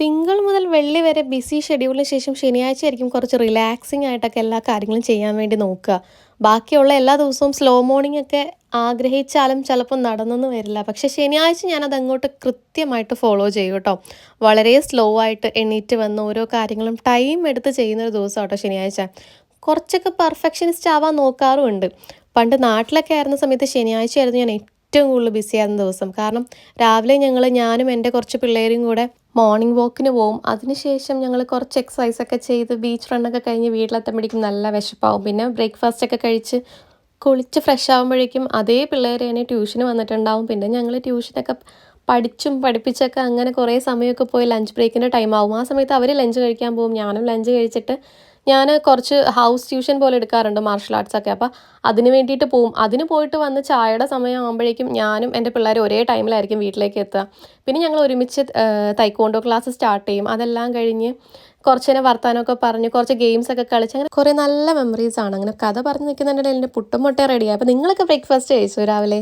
തിങ്കൾ മുതൽ വെള്ളി വരെ ബിസി ഷെഡ്യൂളിന് ശേഷം ശനിയാഴ്ച ആയിരിക്കും കുറച്ച് റിലാക്സിങ് ആയിട്ടൊക്കെ എല്ലാ കാര്യങ്ങളും ചെയ്യാൻ വേണ്ടി നോക്കുക. ബാക്കിയുള്ള എല്ലാ ദിവസവും സ്ലോ മോർണിംഗ് ഒക്കെ ആഗ്രഹിച്ചാലും ചിലപ്പോൾ നടന്നെന്ന് വരില്ല. പക്ഷേ ശനിയാഴ്ച ഞാനത് അങ്ങോട്ട് കൃത്യമായിട്ട് ഫോളോ ചെയ്യും കേട്ടോ. വളരെ സ്ലോ ആയിട്ട് എണീറ്റ് വന്ന് ഓരോ കാര്യങ്ങളും ടൈം എടുത്ത് ചെയ്യുന്നൊരു ദിവസം കേട്ടോ ശനിയാഴ്ച. കുറച്ചൊക്കെ പെർഫെക്ഷനിസ്റ്റ് ആവാൻ നോക്കാറുമുണ്ട്. പണ്ട് നാട്ടിലൊക്കെ ആയിരുന്ന സമയത്ത് ശനിയാഴ്ചയായിരുന്നു ഞാൻ ഏറ്റവും കൂടുതൽ ബിസി ആയിരുന്ന ദിവസം. കാരണം രാവിലെ ഞാനും എൻ്റെ കുറച്ച് പിള്ളേരും കൂടെ മോർണിംഗ് വാക്കിന് പോവും. അതിനുശേഷം ഞങ്ങൾ കുറച്ച് എക്സസൈസൊക്കെ ചെയ്ത് ബീച്ച് റണ്ണൊക്കെ കഴിഞ്ഞ് വീട്ടിലെത്തുമ്പോഴേക്കും നല്ല വിശപ്പാവും. പിന്നെ ബ്രേക്ക്ഫാസ്റ്റൊക്കെ കഴിച്ച് കുളിച്ച് ഫ്രഷ് ആകുമ്പോഴേക്കും അതേ പിള്ളേർ തന്നെ ട്യൂഷന് വന്നിട്ടുണ്ടാവും. പിന്നെ ഞങ്ങൾ ട്യൂഷനൊക്കെ പഠിച്ചും പഠിപ്പിച്ചൊക്കെ അങ്ങനെ കുറേ സമയമൊക്കെ പോയി ലഞ്ച് ബ്രേക്കിൻ്റെ ടൈം ആവും. ആ സമയത്ത് അവർ ലഞ്ച് കഴിക്കാൻ പോകും. ഞാനും ലഞ്ച് കഴിച്ചിട്ട് ഞാൻ കുറച്ച് ഹൗസ് ട്യൂഷൻ പോലെ എടുക്കാറുണ്ട് മാർഷൽ ആർട്സൊക്കെ. അപ്പോൾ അതിന് വേണ്ടിയിട്ട് പോവും. അതിന് പോയിട്ട് വന്ന് ചായയുടെ സമയം ആകുമ്പോഴേക്കും ഞാനും എൻ്റെ പിള്ളേരും ഒരേ ടൈമിലായിരിക്കും വീട്ടിലേക്ക് എത്തുക. പിന്നെ ഞങ്ങൾ ഒരുമിച്ച് തൈക്കോണ്ടോ ക്ലാസ് സ്റ്റാർട്ട് ചെയ്യും. അതെല്ലാം കഴിഞ്ഞ് കുറച്ച് നേരം വർത്താനമൊക്കെ പറഞ്ഞ് കുറച്ച് ഗെയിംസൊക്കെ കളിച്ച് അങ്ങനെ കുറേ നല്ല മെമ്മറീസാണ്. അങ്ങനെ കഥ പറഞ്ഞ് നിൽക്കുന്നുണ്ടെങ്കിൽ എൻ്റെ പുട്ടും മുട്ടയും റെഡിയായി. അപ്പോൾ നിങ്ങളൊക്കെ ബ്രേക്ക്ഫാസ്റ്റ് കഴിച്ചോ രാവിലെ?